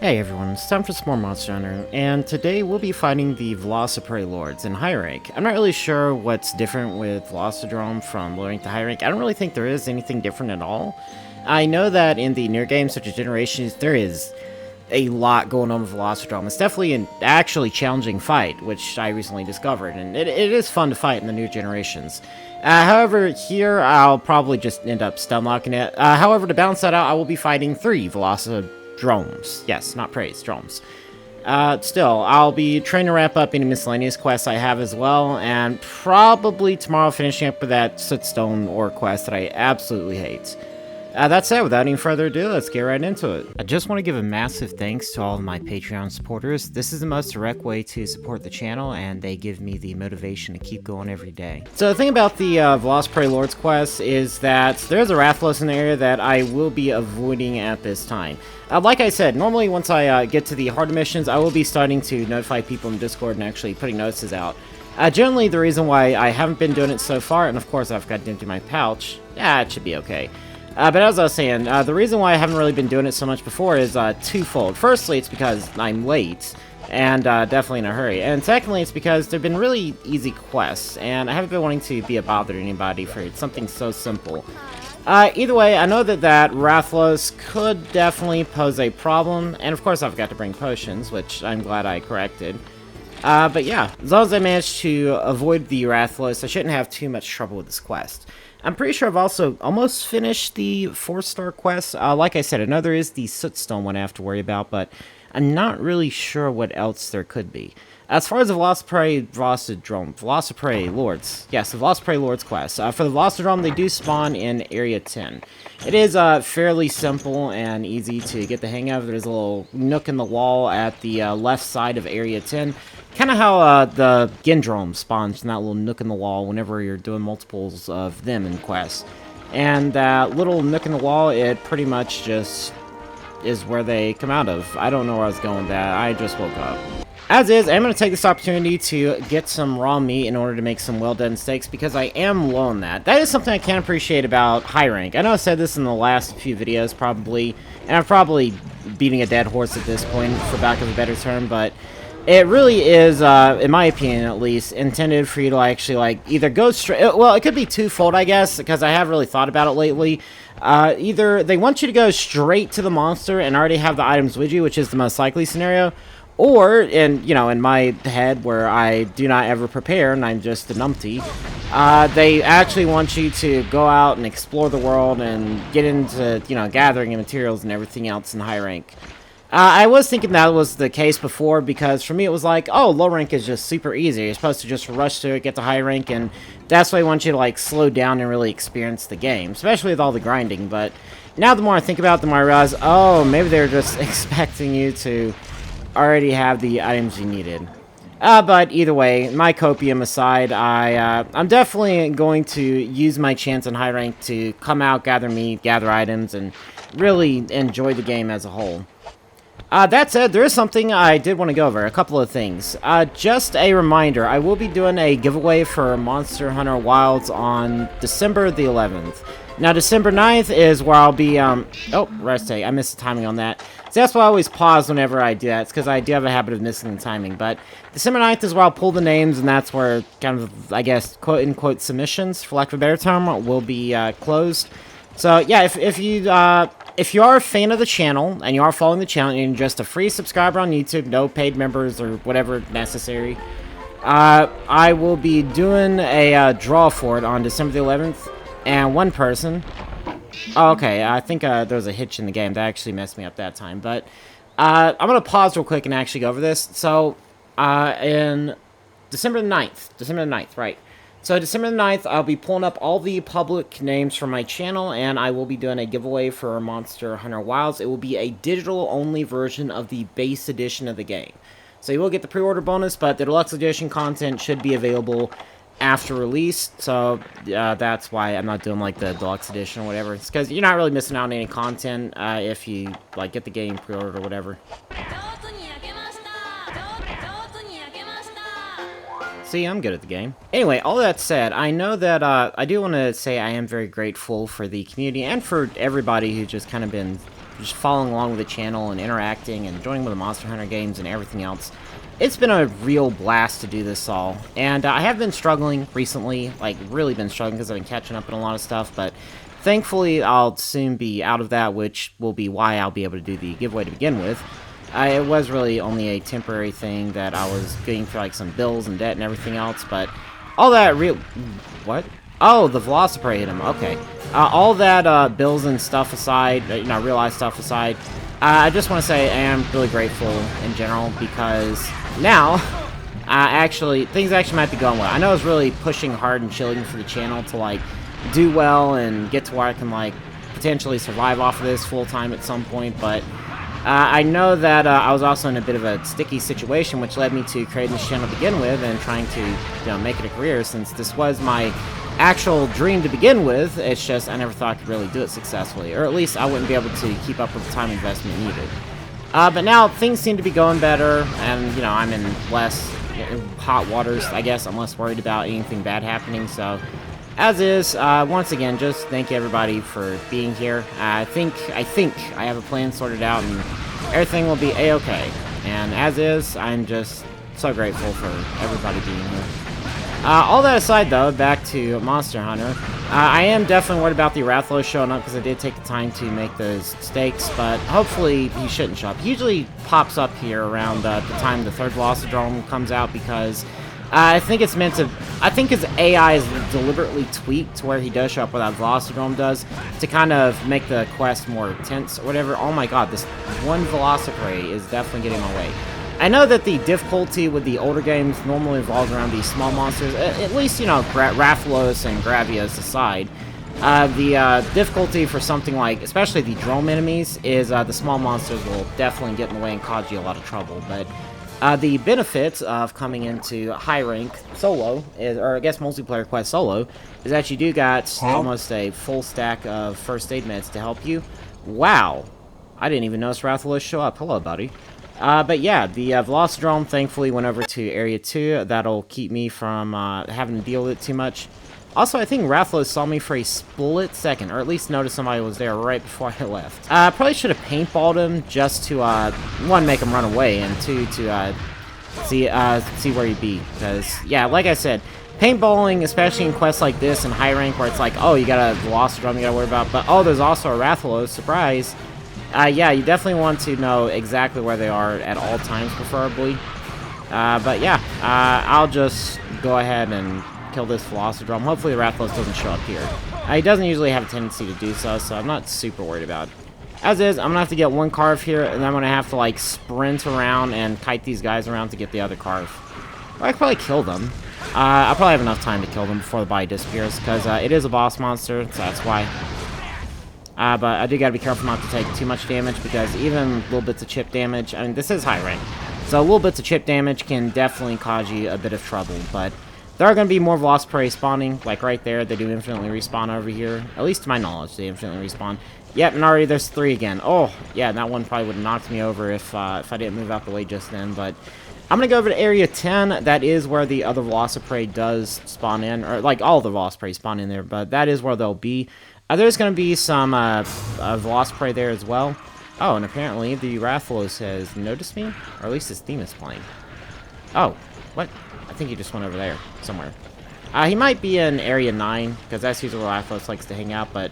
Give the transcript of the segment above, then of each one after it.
Hey everyone, it's time for some more Monster Hunter, and today we'll be fighting the Velociprey Lords in high rank. I'm not really sure what's different with Velocidrome from low rank to high rank. I don't really think there is anything different at all. I know that in the newer games such as Generations, there is a lot going on with Velocidrome. It's definitely an actually challenging fight, which I recently discovered, and it is fun to fight in the new Generations. However, here I'll probably just end up stunlocking it. However, to balance that out, I will be fighting 3 Velocidromes. Yes, not praise, drones. Still, I'll be trying to wrap up any miscellaneous quests I have as well, and probably tomorrow finishing up with that Sootstone ore quest that I absolutely hate. That said, without any further ado, let's get right into it. I just want to give a massive thanks to all of my Patreon supporters. This is the most direct way to support the channel, and they give me the motivation to keep going every day. So the thing about the Velociprey Lords quest is that there's a Rathlos in the area that I will be avoiding at this time. Like I said, normally once I get to the harder missions, I will be starting to notify people in Discord and actually putting notices out. Generally, the reason why I haven't been doing it so far, and of course I've got to empty my pouch, yeah, it should be okay. But as I was saying, the reason why I haven't really been doing it so much before is twofold. Firstly, it's because I'm late, and definitely in a hurry. And secondly, it's because they've been really easy quests, and I haven't been wanting to be a bother to anybody for something so simple. Either way, I know that Rathlos could definitely pose a problem, and of course I forgot to bring potions, which I'm glad I corrected. But yeah, as long as I manage to avoid the Rathlos, I shouldn't have too much trouble with this quest. I'm pretty sure I've also almost finished the 4-star quest. Like I said, I know there is the Sootstone one I have to worry about, but I'm not really sure what else there could be. As far as the Velociprey Lords. Yes, the Velociprey Lords quest. For the Velocidrome, they do spawn in Area 10. It is fairly simple and easy to get the hang of. There's a little nook in the wall at the left side of Area 10. Kind of how the Gendrome spawns in that little nook in the wall whenever you're doing multiples of them in quests. And that little nook in the wall, it pretty much just is where they come out of. I don't know where I was going with that. I just woke up. As is, I'm going to take this opportunity to get some raw meat in order to make some well-done steaks, because I am low on that. That is something I can appreciate about high rank. I know I said this in the last few videos, probably, and I'm probably beating a dead horse at this point, for lack of a better term, but it really is, in my opinion at least, intended for you to actually, either go straight... Well, it could be twofold, I guess, because I have really thought about it lately. Either they want you to go straight to the monster and already have the items with you, which is the most likely scenario, or, in my head, where I do not ever prepare, and I'm just a numpty, they actually want you to go out and explore the world and get into, gathering materials and everything else in high rank. I was thinking that was the case before, because for me it was like, oh, low rank is just super easy. You're supposed to just rush through it, get to high rank, and that's why I want you to, slow down and really experience the game, especially with all the grinding. But now the more I think about it, the more I realize, oh, maybe they're just expecting you to already have the items you needed. But either way, my copium aside, I'm definitely going to use my chance in high rank to come out, gather meat, gather items, and really enjoy the game as a whole. That said, there is something I did want to go over, a couple of things. Just a reminder, I will be doing a giveaway for Monster Hunter Wilds on December the 11th. Now, December 9th is where I'll be, oh, rest I missed the timing on that. So that's why I always pause whenever I do that. It's because I do have a habit of missing the timing. But December 9th is where I'll pull the names, and that's where kind of, I guess, quote-unquote submissions, for lack of a better term, will be closed. So, yeah, if you are a fan of the channel, and you are following the channel, and you're just a free subscriber on YouTube, no paid members or whatever necessary, I will be doing a draw for it on December the 11th, and one person... Oh, okay, I think there was a hitch in the game. That actually messed me up that time. But I'm going to pause real quick and actually go over this. So, in December the 9th, right. So, December the 9th, I'll be pulling up all the public names from my channel, and I will be doing a giveaway for Monster Hunter Wilds. It will be a digital-only version of the base edition of the game. So, you will get the pre-order bonus, but the deluxe edition content should be available after release, so that's why I'm not doing the deluxe edition or whatever. It's because you're not really missing out on any content if you get the game pre-ordered or whatever. See, I'm good at the game. Anyway, all that said, I know that I do want to say I am very grateful for the community and for everybody who's just kind of been just following along with the channel and interacting and joining with the Monster Hunter games and everything else. It's been a real blast to do this all, and I have been struggling recently, like really been struggling because I've been catching up on a lot of stuff, but thankfully I'll soon be out of that, which will be why I'll be able to do the giveaway to begin with. It was really only a temporary thing that I was getting for like some bills and debt and everything else, but all that what? Oh, the Velociprey hit him. Okay. All that bills and stuff aside, real life stuff aside, I just want to say I am really grateful in general because now, things actually might be going well. I know I was really pushing hard and chilling for the channel to like do well and get to where I can like potentially survive off of this full time at some point, but I know that I was also in a bit of a sticky situation, which led me to creating this channel to begin with and trying to, make it a career, since this was my actual dream to begin with. It's just I never thought I could really do it successfully, or at least I wouldn't be able to keep up with the time investment needed. But now things seem to be going better, and, I'm in less hot waters, I guess. I'm less worried about anything bad happening, so as is, once again, just thank everybody for being here. I think I have a plan sorted out, and everything will be a-okay. And as is, I'm just so grateful for everybody being here. All that aside, though, back to Monster Hunter, I am definitely worried about the Rathalos showing up because I did take the time to make those stakes, but hopefully he shouldn't show up. He usually pops up here around the time the third Velocidrome comes out because I think it's meant to. I think his AI is deliberately tweaked to where he does show up where that Velocidrome does to kind of make the quest more intense or whatever. Oh my god, this one Velociprey is definitely getting my way. I know that the difficulty with the older games normally revolves around these small monsters, at least, Rathalos and Gravios aside. The difficulty for something like, especially the drone enemies, is the small monsters will definitely get in the way and cause you a lot of trouble, but the benefits of coming into high rank solo, or I guess multiplayer quest solo, is that you do got almost a full stack of first aid meds to help you. Wow. I didn't even notice Rathalos show up. Hello, buddy. But yeah, the Velocidrome thankfully went over to Area 2. That'll keep me from having to deal with it too much. Also, I think Rathalos saw me for a split second, or at least noticed somebody was there right before I left. Probably should have paintballed him just to, one, make him run away, and two, to see where he'd be. Because, yeah, like I said, paintballing, especially in quests like this in high rank, where it's like, oh, you got a Velocidrome you gotta worry about, but oh, there's also a Rathalos, surprise. Yeah, you definitely want to know exactly where they are at all times, preferably. But yeah, I'll just go ahead and kill this Velocidrome. Hopefully the Rathalos doesn't show up here. He doesn't usually have a tendency to do so, so I'm not super worried about it. As is, I'm gonna have to get one carve here, and then I'm gonna have to, like, sprint around and kite these guys around to get the other carve. Or I could probably kill them. I'll probably have enough time to kill them before the body disappears, because it is a boss monster, so that's why. But I do gotta be careful not to take too much damage, because even little bits of chip damage, I mean, this is high rank, so little bits of chip damage can definitely cause you a bit of trouble, but there are going to be more Velociprey spawning, like right there. They do infinitely respawn over here. At least to my knowledge, they infinitely respawn. Yep, and already there's 3 again. Oh, yeah, that one probably would have knocked me over if I didn't move out the way just then. But I'm going to go over to Area 10. That is where the other Velociprey does spawn in. Or, like, all the Velociprey spawn in there. But that is where they'll be. There's going to be some Velociprey there as well. Oh, and apparently the Rathalos has noticed me. Or at least his theme is playing. Oh, what? I think he just went over there, somewhere. He might be in Area 9, because that's usually where Rathalos likes to hang out, but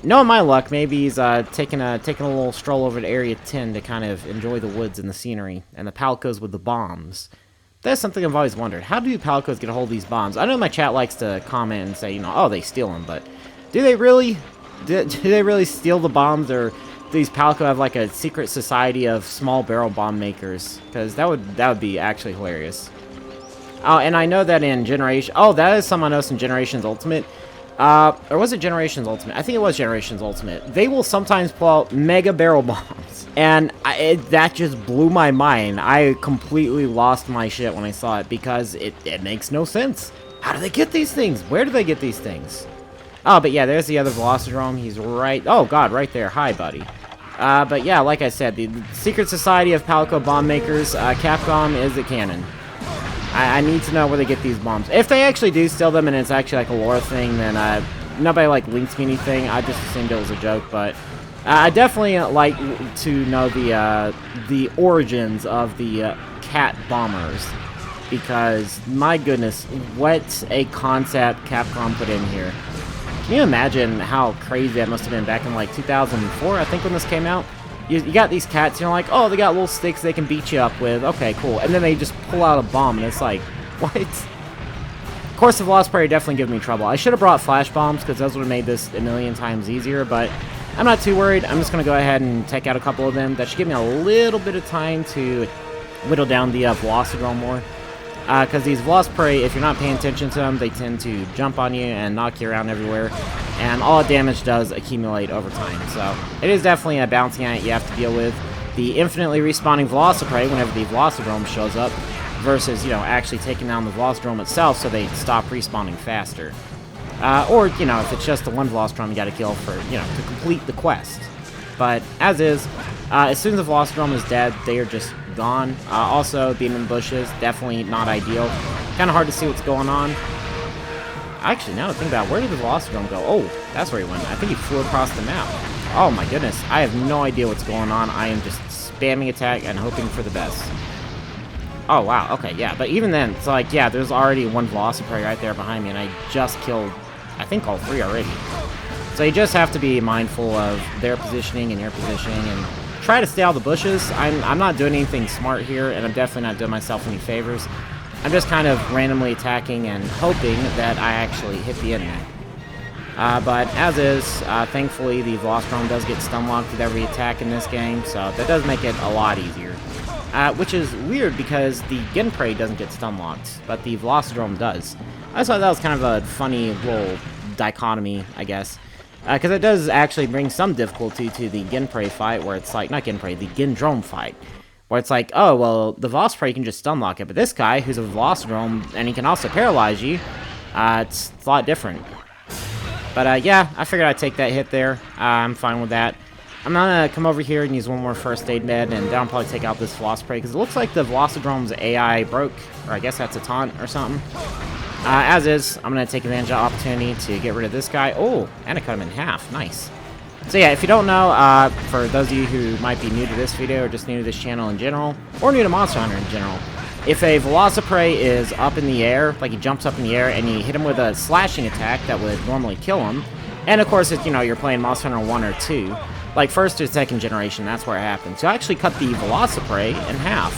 knowing my luck, maybe he's taking a little stroll over to Area 10 to kind of enjoy the woods and the scenery, and the Palicos with the bombs. That's something I've always wondered. How do Palicos get a hold of these bombs? I know my chat likes to comment and say, oh, they steal them, but do they really? Do they really steal the bombs, or do these Palico have, like, a secret society of small barrel bomb makers? Because that would be actually hilarious. Oh, and I know that in Generation... Oh, that is something I noticed in Generations Ultimate. Or was it Generations Ultimate? I think it was Generations Ultimate. They will sometimes pull out mega barrel bombs. And that just blew my mind. I completely lost my shit when I saw it, because it makes no sense. How do they get these things? Where do they get these things? Oh, but yeah, there's the other Velocidrome. He's right... Oh, God, right there. Hi, buddy. But yeah, like I said, the Secret Society of Palico Bomb Makers, Capcom is the canon. I need to know where they get these bombs. If they actually do steal them and it's actually like a lore thing, then nobody like links me anything. I just assumed it was a joke, but I definitely like to know the origins of the cat bombers, because my goodness, what a concept Capcom put in here. Can you imagine how crazy that must have been back in like 2004, I think, when this came out? You got these cats, and you're like, oh, they got little sticks they can beat you up with. Okay, cool. And then they just pull out a bomb, and it's like, what? Of course, the Velociprey definitely give me trouble. I should have brought flash bombs, because those would have made this a million times easier, but I'm not too worried. I'm just going to go ahead and take out a couple of them. That should give me a little bit of time to whittle down the Velocidrome more. Because these Velociprey, if you're not paying attention to them, they tend to jump on you and knock you around everywhere. And all damage does accumulate over time. So it is definitely a balancing act you have to deal with. The infinitely respawning Velociprey whenever the Velocidrome shows up, versus, you know, actually taking down the Velocidrome itself so they stop respawning faster. Or, you know, if it's just the one Velocidrome you gotta kill for, you know, to complete the quest. But, as is, as soon as the Velocidrome is dead, they are just gone. Also, being in the bushes, definitely not ideal. Kind of hard to see what's going on. Actually, now to think about it, where did the Velocidrome go? Oh, that's where he went. I think he flew across the map. Oh my goodness, I have no idea what's going on. I am just spamming attack and hoping for the best. Oh, wow, okay, yeah. But even then, it's like, yeah, there's already one Velociprey right there behind me, and I just killed, I think, all three already. So you just have to be mindful of their positioning and your positioning, and try to stay out of the bushes. I'm not doing anything smart here, and I'm definitely not doing myself any favors. I'm just kind of randomly attacking and hoping that I actually hit the enemy. But as is, thankfully the Velocidrome does get stun locked with every attack in this game, so that does make it a lot easier. Which is weird because the Genprey doesn't get stun locked, but the Velocidrome does. I thought that was kind of a funny little dichotomy, I guess. Because it does actually bring some difficulty to the Genprey fight, where it's like, not Genprey, the Gendrome fight. Where it's like, oh, well, the Velociprey can just stun lock it, but this guy, who's a Velocidrome, and he can also paralyze you, it's a lot different. But, yeah, I figured I'd take that hit there. I'm fine with that. I'm gonna come over here and use one more first aid med, and then I'll probably take out this Velociprey, because it looks like the Velocidrome's AI broke, or I guess that's a taunt or something. As is, I'm going to take advantage of the opportunity to get rid of this guy. Oh, and I cut him in half. Nice. So yeah, if you don't know, for those of you who might be new to this video, or just new to this channel in general, or new to Monster Hunter in general, if a Velociprey is up in the air, like he jumps up in the air, and you hit him with a slashing attack that would normally kill him, and of course, if, you know, you're playing Monster Hunter 1 or 2, like first or second generation, that's where it happens. So I actually cut the Velociprey in half,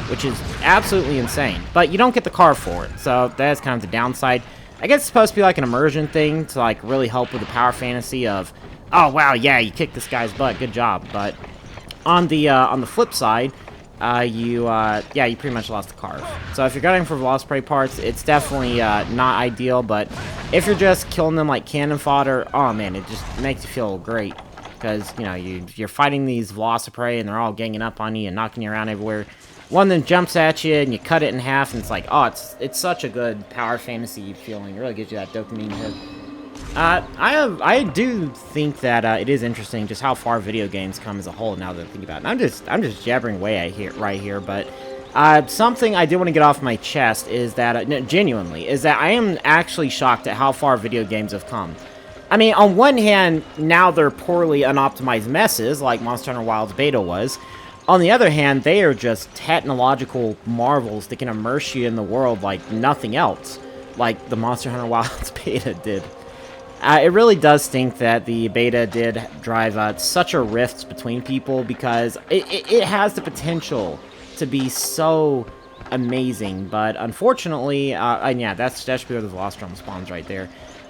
which is absolutely insane. But you don't get the car for it, so that's kind of the downside. I guess it's supposed to be like an immersion thing to like really help with the power fantasy of, oh wow, yeah, you kicked this guy's butt, good job. But on the flip side, you pretty much lost the car. So if you're gunning for Velociprey parts, it's definitely not ideal. But if you're just killing them like cannon fodder, oh man, it just makes you feel great. Because, you know, you're fighting these Velociprey and they're all ganging up on you and knocking you around everywhere. One then jumps at you and you cut it in half, and it's like, oh, it's such a good power fantasy feeling. It really gives you that dopamine hit. I do think that it is interesting just how far video games come as a whole now that I think about it. And I'm just jabbering away right here, but something I did want to get off my chest is that genuinely is that I am actually shocked at how far video games have come. I mean, on one hand, now they're poorly unoptimized messes like Monster Hunter Wilds Beta was. On the other hand, they are just technological marvels that can immerse you in the world like nothing else, like the Monster Hunter Wilds Beta did. It really does stink that the beta did drive such a rift between people, because it has the potential to be so amazing, but unfortunately, and yeah, that should be where the Velocidrome spawns right there.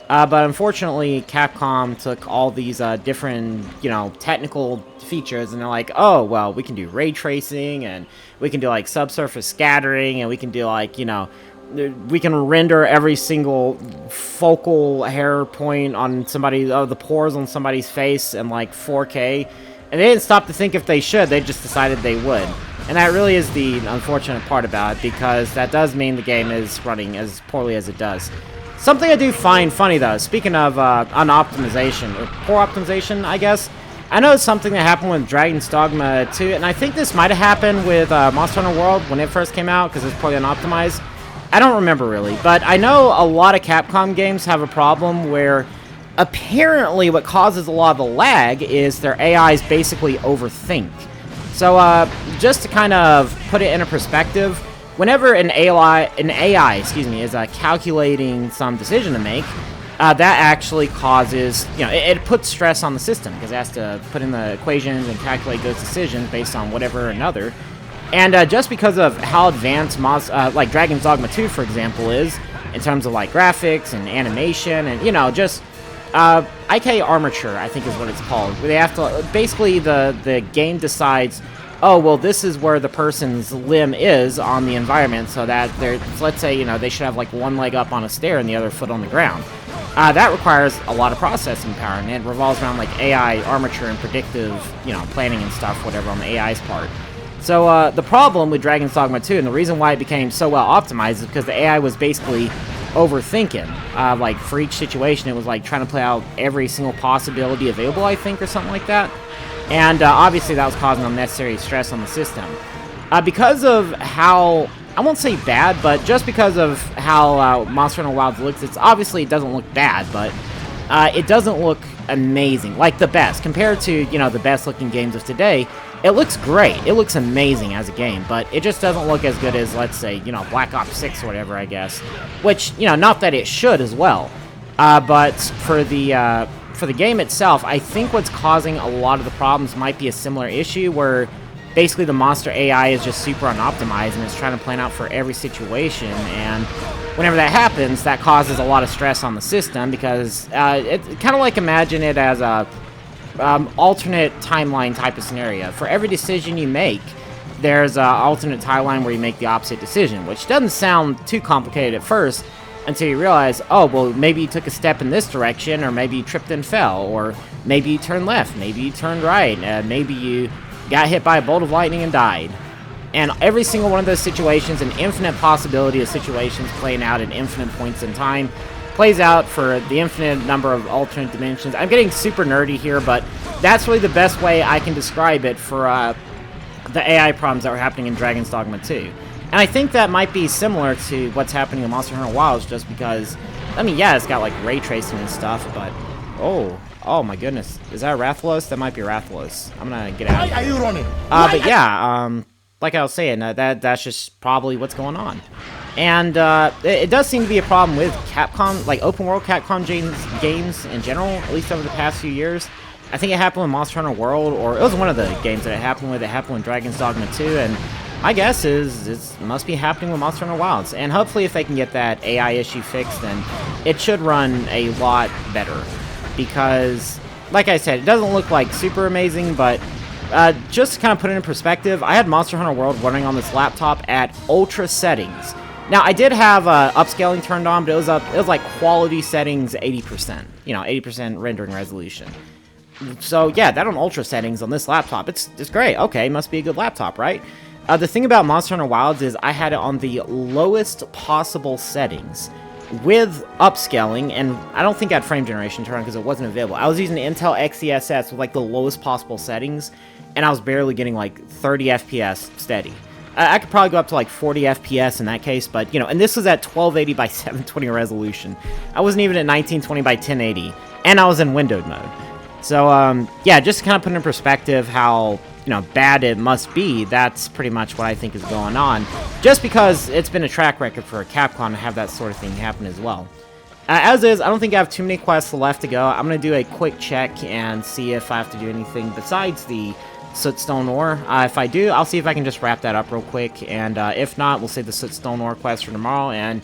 But unfortunately, Capcom took all these different, you know, technical features, and they're like, oh, well, we can do ray tracing, and we can do, like, subsurface scattering, and we can do, like, you know, we can render every single focal hair point on somebody, the pores on somebody's face in, like, 4K. And they didn't stop to think if they should, they just decided they would. And that really is the unfortunate part about it, because that does mean the game is running as poorly as it does. Something I do find funny, though, speaking of unoptimization, or poor optimization, I guess, I know it's something that happened with Dragon's Dogma 2, and I think this might have happened with Monster Hunter World when it first came out, because it's poorly unoptimized. I don't remember, really, but I know a lot of Capcom games have a problem where apparently what causes a lot of the lag is their AIs basically overthink. So, just to kind of put it in a perspective, whenever an AI, is calculating some decision to make, that actually causes, it puts stress on the system, because it has to put in the equations and calculate those decisions based on whatever or another. And just because of how advanced like Dragon's Dogma 2, for example, is, in terms of like graphics and animation and, just IK armature, I think is what it's called, where they have to, basically the game decides, oh, well, this is where the person's limb is on the environment, so that let's say, they should have like one leg up on a stair and the other foot on the ground. That requires a lot of processing power, and it revolves around like AI armature and predictive, planning and stuff, whatever, on the AI's part. So the problem with Dragon's Dogma 2, and the reason why it became so well optimized, is because the AI was basically overthinking. Like, for each situation, it was like trying to play out every single possibility available, I think, or something like that. And obviously that was causing unnecessary stress on the system. Because of how, I won't say bad, but just because of how Monster Hunter Wilds looks, it doesn't look bad, but it doesn't look amazing, like the best. Compared to, the best looking games of today, it looks great. It looks amazing as a game, but it just doesn't look as good as, let's say, Black Ops 6 or whatever, I guess. Which, not that it should as well. But for the game itself, I think what's causing a lot of the problems might be a similar issue, where basically the monster AI is just super unoptimized and is trying to plan out for every situation, and whenever that happens, that causes a lot of stress on the system, because it's kind of like, imagine it as a alternate timeline type of scenario. For every decision you make, there's an alternate timeline where you make the opposite decision, which doesn't sound too complicated at first, until you realize, oh, well, maybe you took a step in this direction, or maybe you tripped and fell, or maybe you turned left, maybe you turned right, maybe you got hit by a bolt of lightning and died. And every single one of those situations, an infinite possibility of situations playing out at infinite points in time, plays out for the infinite number of alternate dimensions. I'm getting super nerdy here, but that's really the best way I can describe it for the AI problems that were happening in Dragon's Dogma 2. And I think that might be similar to what's happening in Monster Hunter Wilds, just because, I mean, yeah, it's got like ray tracing and stuff, but oh my goodness, is that a Rathalos? That might be a Rathalos. I'm gonna get out of here. Why are you running? But yeah, like I was saying, that's just probably what's going on. And it does seem to be a problem with Capcom, like open world Capcom games in general, at least over the past few years. I think it happened with Monster Hunter World, or it was one of the games that it happened with. It happened with Dragon's Dogma 2, and my guess is it must be happening with Monster Hunter Wilds. And hopefully if they can get that AI issue fixed, then it should run a lot better. Because, like I said, it doesn't look like super amazing, but just to kind of put it in perspective, I had Monster Hunter World running on this laptop at ultra settings. Now, I did have upscaling turned on, but it was like quality settings 80%. 80% rendering resolution. So, yeah, that on ultra settings on this laptop, it's great. Okay, must be a good laptop, right? The thing about Monster Hunter Wilds is I had it on the lowest possible settings with upscaling, and I don't think I had frame generation turned on because it wasn't available. I was using the Intel XeSS with like the lowest possible settings, and I was barely getting like 30 FPS steady. I could probably go up to like 40 FPS in that case, but, and this was at 1280 by 720 resolution. I wasn't even at 1920 by 1080, and I was in windowed mode. So, yeah, just to kind of put in perspective how, bad it must be, that's pretty much what I think is going on. Just because it's been a track record for Capcom to have that sort of thing happen as well. As is, I don't think I have too many quests left to go. I'm going to do a quick check and see if I have to do anything besides the Sootstone Ore. If I do, I'll see if I can just wrap that up real quick, and if not, we'll save the Sootstone Ore quest for tomorrow, and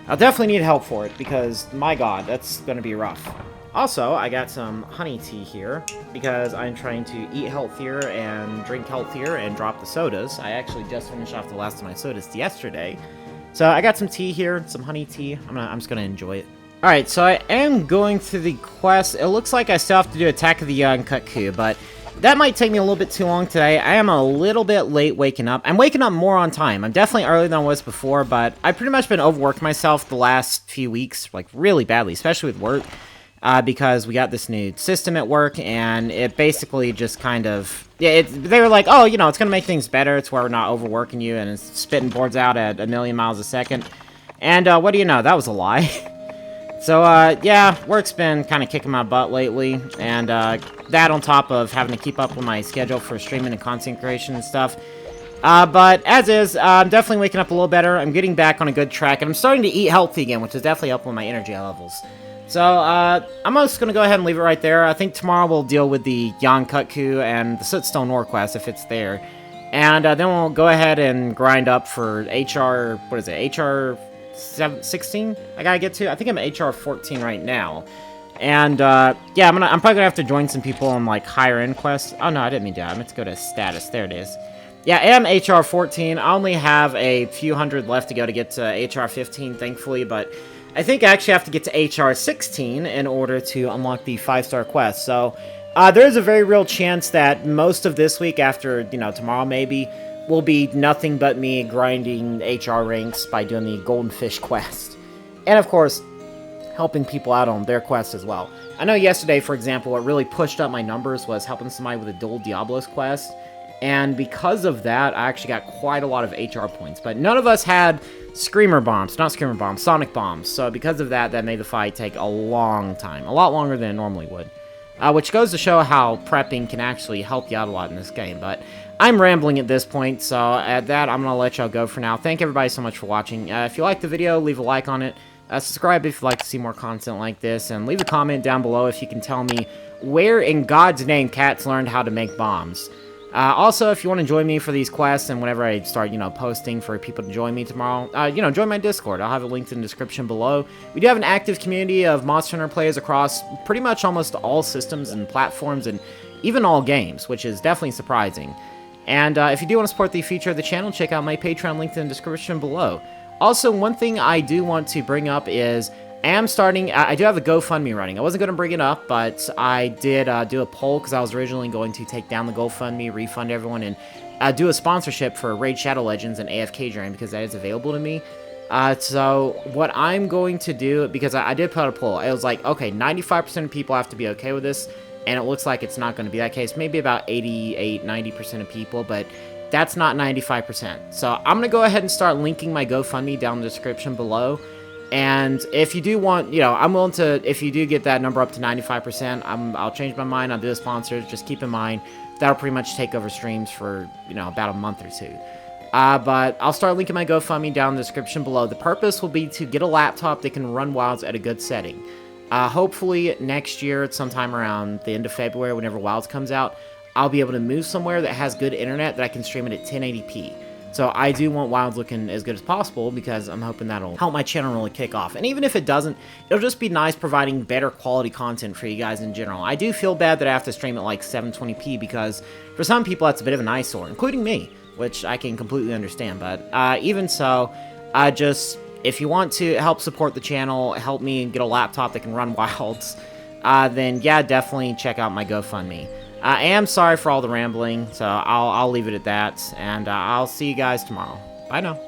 I'll definitely need help for it, because, my god, that's going to be rough. Also, I got some honey tea here, because I'm trying to eat healthier and drink healthier and drop the sodas. I actually just finished off the last of my sodas yesterday. So I got some tea here, some honey tea. I'm just going to enjoy it. Alright, so I am going through the quest. It looks like I still have to do Attack of the Young Kutku, but that might take me a little bit too long today. I am a little bit late waking up. I'm waking up more on time. I'm definitely earlier than I was before, but I've pretty much been overworking myself the last few weeks, like really badly, especially with work. Because we got this new system at work, and it basically just kind of, yeah, they were like, oh, it's going to make things better, it's where we're not overworking you, and it's spitting boards out at 1,000,000 miles a second, and what do you know, that was a lie. So, yeah, work's been kind of kicking my butt lately, and that on top of having to keep up with my schedule for streaming and content creation and stuff. But as is, I'm definitely waking up a little better. I'm getting back on a good track, and I'm starting to eat healthy again, which is definitely up with my energy levels. So, I'm just going to go ahead and leave it right there. I think tomorrow we'll deal with the Yankutku and the Sootstone War quest, if it's there. And then we'll go ahead and grind up for HR, what is it, HR 16? I gotta get to? I think I'm at HR 14 right now. And, yeah, I'm probably gonna have to join some people on, like, higher-end quests. Oh, no, I didn't mean that. I meant to go to status. There it is. Yeah, I am HR 14. I only have a few hundred left to go to get to HR 15, thankfully, but I think I actually have to get to HR 16 in order to unlock the 5-star quest. So, there's a very real chance that most of this week, after, you know, tomorrow maybe, will be nothing but me grinding HR ranks by doing the Golden Fish quest. And, of course, helping people out on their quests as well. I know yesterday, for example, what really pushed up my numbers was helping somebody with a Dual Diablos quest. And because of that, I actually got quite a lot of HR points. But none of us had Screamer Bombs. Not Screamer Bombs, Sonic Bombs. So because of that, that made the fight take a long time. A lot longer than it normally would. Which goes to show how prepping can actually help you out a lot in this game. But I'm rambling at this point, so at that, I'm going to let y'all go for now. Thank everybody so much for watching. If you liked the video, leave a like on it. Subscribe if you'd like to see more content like this. And leave a comment down below if you can tell me where in God's name cats learned how to make bombs. Also, if you want to join me for these quests, and whenever I start, you know, posting for people to join me tomorrow, you know, join my Discord. I'll have it linked in the description below. We do have an active community of Monster Hunter players across pretty much almost all systems and platforms, and even all games, which is definitely surprising. And if you do want to support the future of the channel, check out my Patreon linked in the description below. Also, one thing I do want to bring up is I do have a GoFundMe running. I wasn't going to bring it up, but I did do a poll because I was originally going to take down the GoFundMe, refund everyone, and do a sponsorship for Raid Shadow Legends and AFK Drain because that is available to me. So what I'm going to do, because I did put out a poll, it was like, okay, 95% of people have to be okay with this, and it looks like it's not going to be that case. Maybe about 88, 90% of people, but that's not 95%. So I'm going to go ahead and start linking my GoFundMe down in the description below. And if you do want, you know, I'm willing to, if you do get that number up to 95%, I'll change my mind. I'll do a sponsor. Just keep in mind, that'll pretty much take over streams for, you know, about a month or two. But I'll start linking my GoFundMe down in the description below. The purpose will be to get a laptop that can run Wilds at a good setting. Hopefully next year, sometime around the end of February, whenever Wilds comes out, I'll be able to move somewhere that has good internet that I can stream it at 1080p. So I do want Wilds looking as good as possible because I'm hoping that'll help my channel really kick off. And even if it doesn't, it'll just be nice providing better quality content for you guys in general. I do feel bad that I have to stream at like 720p because for some people that's a bit of an eyesore, including me, which I can completely understand. But even so, if you want to help support the channel, help me get a laptop that can run Wilds, then yeah, definitely check out my GoFundMe. I am sorry for all the rambling, so I'll leave it at that, and I'll see you guys tomorrow. Bye now.